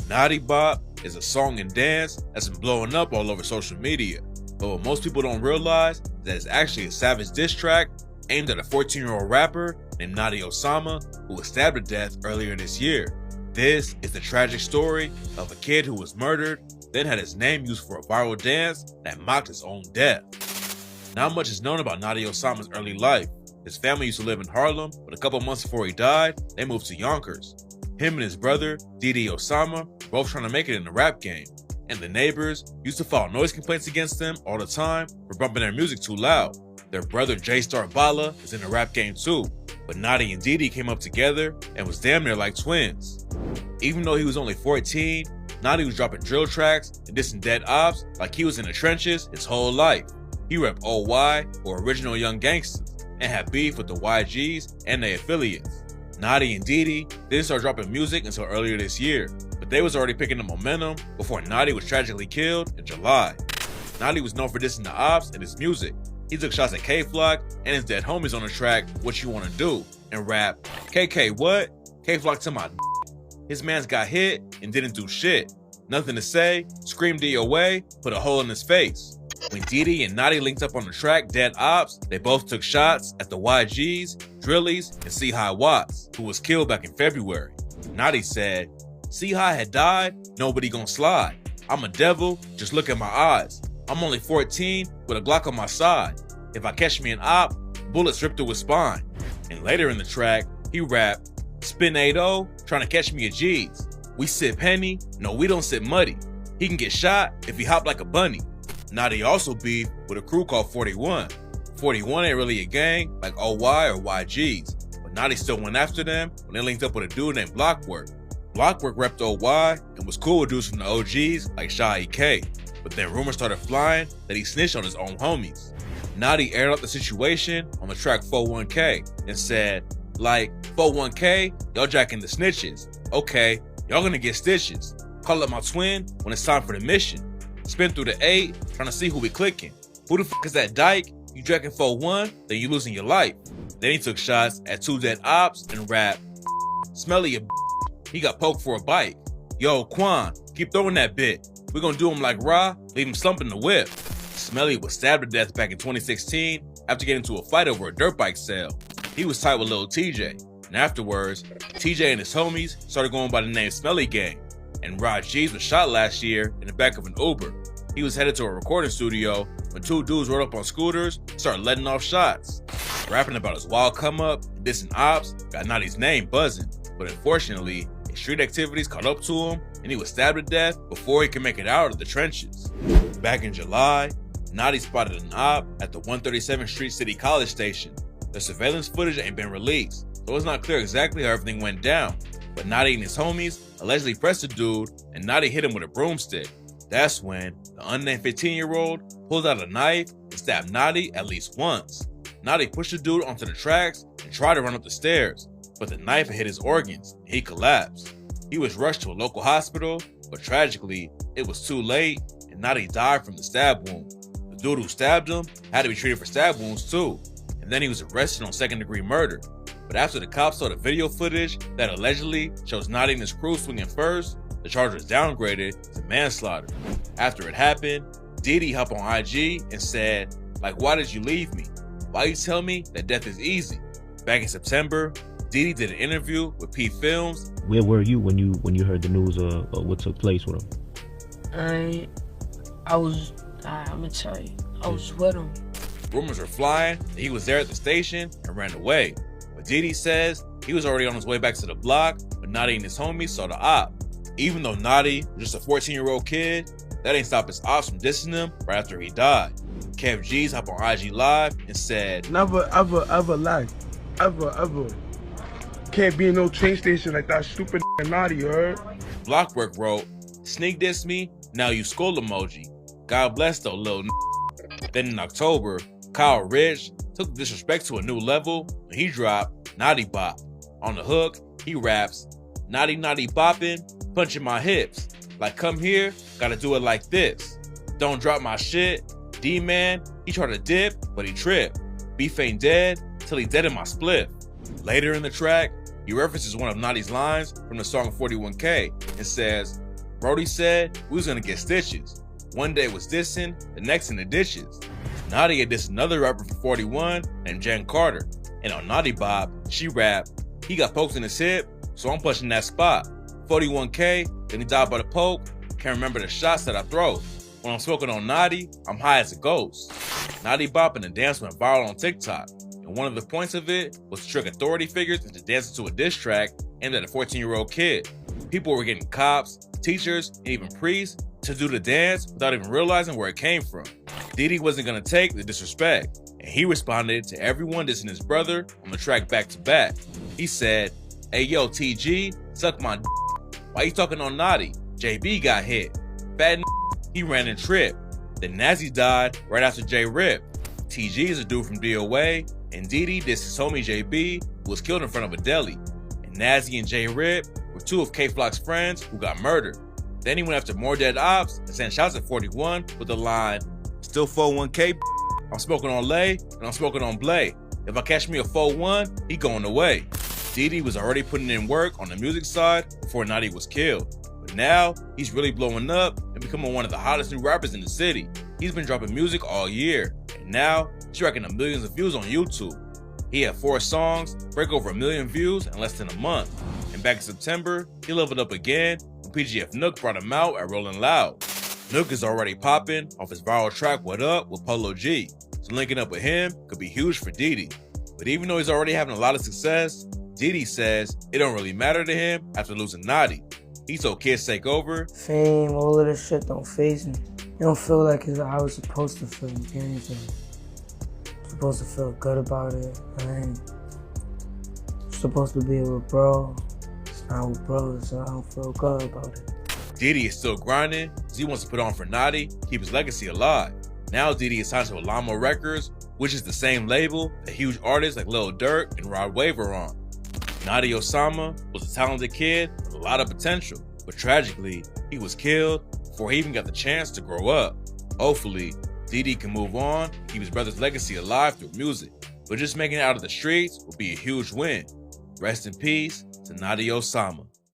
Naughty Bop is a song and dance that's been blowing up all over social media, but what most people don't realize is that it's actually a savage diss track aimed at a 14-year-old rapper named Notti Osama who was stabbed to death earlier this year. This is the tragic story of a kid who was murdered, then had his name used for a viral dance that mocked his own death. Not much is known about Notti Osama's early life. His family used to live in Harlem, but a couple months before he died, they moved to Yonkers. Him and his brother, Didi Osama, were both trying to make it in the rap game, and the neighbors used to file noise complaints against them all the time for bumping their music too loud. Their brother J-Star Bala is in the rap game too, but Notti and Didi came up together and was damn near like twins. Even though he was only 14, Notti was dropping drill tracks and dissing dead ops like he was in the trenches his whole life. He repped OY, or Original Young Gangsters, and had beef with the YGs and their affiliates. Notti and Didi didn't start dropping music until earlier this year, but they was already picking up momentum before Notti was tragically killed in July. Notti was known for dissing the ops and his music. He took shots at K-Flock and his dead homies on the track What You Wanna Do and rap, KK what? K-Flock to my His mans got hit and didn't do shit. Nothing to say, screamed DOA, put a hole in his face. When Didi and Notti linked up on the track Dead Ops, they both took shots at the YGs, Drillies, and C-High Watts, who was killed back in February. Notti said, C-High had died, nobody gon' slide. I'm a devil, just look at my eyes. I'm only 14 with a Glock on my side. If I catch me an op, bullets rip through his spine. And later in the track, he rapped, Spin 8-0, trying to catch me a G's. We sip Henny, no we don't sip muddy. He can get shot if he hop like a bunny. Notti also beefed with a crew called 41. 41 ain't really a gang like OY or YGs, but Notti still went after them when they linked up with a dude named Blockwork. Blockwork repped OY and was cool with dudes from the OGs like Shy EK, but then rumors started flying that he snitched on his own homies. Notti aired out the situation on the track 41K and said, like, 41K, y'all jacking the snitches. Okay, y'all gonna get stitches. Call up my twin when it's time for the mission. Spin through the 8, trying to see who we clicking. Who the fuck is that dyke? You jacking 4-1, then you losing your life. Then he took shots at 2 dead ops and rapped, Smelly a he got poked for a bike. Yo, Quan, keep throwing that bit. We gonna do him like Ra, leave him slumping the whip. Smelly was stabbed to death back in 2016 after getting into a fight over a dirt bike sale. He was tight with Lil TJ, and afterwards, TJ and his homies started going by the name Smelly Gang. And Rod G's was shot last year in the back of an Uber. He was headed to a recording studio when 2 dudes rode up on scooters and started letting off shots. Rapping about his wild come up and dissing ops got Notti's name buzzing, but unfortunately, his street activities caught up to him and he was stabbed to death before he could make it out of the trenches. Back in July, Notti spotted an op at the 137th Street City College station. The surveillance footage ain't been released, so it's not clear exactly how everything went down, but Notti and his homies allegedly pressed the dude and Notti hit him with a broomstick. That's when the unnamed 15-year-old pulled out a knife and stabbed Notti at least once. Notti pushed the dude onto the tracks and tried to run up the stairs, but the knife had hit his organs and he collapsed. He was rushed to a local hospital, but tragically, it was too late and Notti died from the stab wound. The dude who stabbed him had to be treated for stab wounds too, and then he was arrested on second-degree murder. But after the cops saw the video footage that allegedly shows Notti and his crew swinging first, the charge was downgraded to manslaughter. After it happened, Didi hopped on IG and said, like, why did you leave me? Why you tell me that death is easy? Back in September, Didi did an interview with P Films. Where were you when you heard the news of what took place with him? I'm gonna tell you, I was with him. Rumors were flying that he was there at the station and ran away. But Didi says he was already on his way back to the block when Notti and his homies saw the op. Even though Notti was just a 14-year-old kid, that ain't stop his ops from dissing him right after he died. Kev G's hopped on IG Live and said, never ever lie. Ever. Can't be in no train station like that stupid Notti, you heard? Blockwork wrote, sneak diss me, now you skull emoji. God bless though, lil n. Then in October, Kyle Rich took the disrespect to a new level when he dropped Naughty Bop. On the hook, he raps, Naughty boppin', punching my hips. Like come here, gotta do it like this. Don't drop my shit. D-Man, he tried to dip, but he tripped. Beef ain't dead till he dead in my spliff. Later in the track, he references one of Notti's lines from the song 41K and says, Brody said we was gonna get stitches. One day was dissing, the next in the dishes. Notti had dissed another rapper from 41 named Jen Carter. And on Naughty Bob, she rapped, he got pokes in his hip, so I'm pushing that spot. 41K, then he died by the poke, can't remember the shots that I throw. When I'm smoking on Naughty, I'm high as a ghost. Naughty Bop and the dance went viral on TikTok. And one of the points of it was to trick authority figures into dancing to a diss track aimed at a 14-year-old kid. People were getting cops, teachers, and even priests to do the dance without even realizing where it came from. Diddy wasn't gonna take the disrespect, and he responded to everyone dissing his brother on the track back to back. He said, "Hey yo, TG, suck my d. Why you talking on Naughty? JB got hit. Fat he ran and tripped. Then Nazi died right after J Rip. TG is a dude from DOA, and Diddy dissed his homie JB, who was killed in front of a deli. And Nazi and J Rip were two of K Flock's friends who got murdered. Then he went after more dead ops and sent shots at 41 with the line, still 41K, I'm smoking on Lay and I'm smoking on Blay. If I catch me a 41, he going away." Diddy was already putting in work on the music side before Naughty was killed. But now, he's really blowing up and becoming one of the hottest new rappers in the city. He's been dropping music all year, and now he's racking up millions of views on YouTube. He had 4 songs, break over 1 million views in less than a month. And back in September, he leveled up again when PGF Nook brought him out at Rollin' Loud. Nook is already popping off his viral track What Up with Polo G, so linking up with him could be huge for Diddy. But even though he's already having a lot of success, Diddy says it don't really matter to him after losing Naughty. He told Kids Take Over, "Fame, all of this shit don't faze me. It don't feel like it's how it's supposed to feel, you get anything. I'm supposed to feel good about it. I ain't supposed to be with bro. It's not with bro, so I don't feel good about it." Diddy is still grinding because he wants to put on for Naughty, keep his legacy alive. Now Diddy is signed to Alamo Records, which is the same label that huge artists like Lil Durk and Rod Wave are on. Notti Osama was a talented kid with a lot of potential, but tragically, he was killed before he even got the chance to grow up. Hopefully, Diddy can move on, keep his brother's legacy alive through music, but just making it out of the streets would be a huge win. Rest in peace to Notti Osama.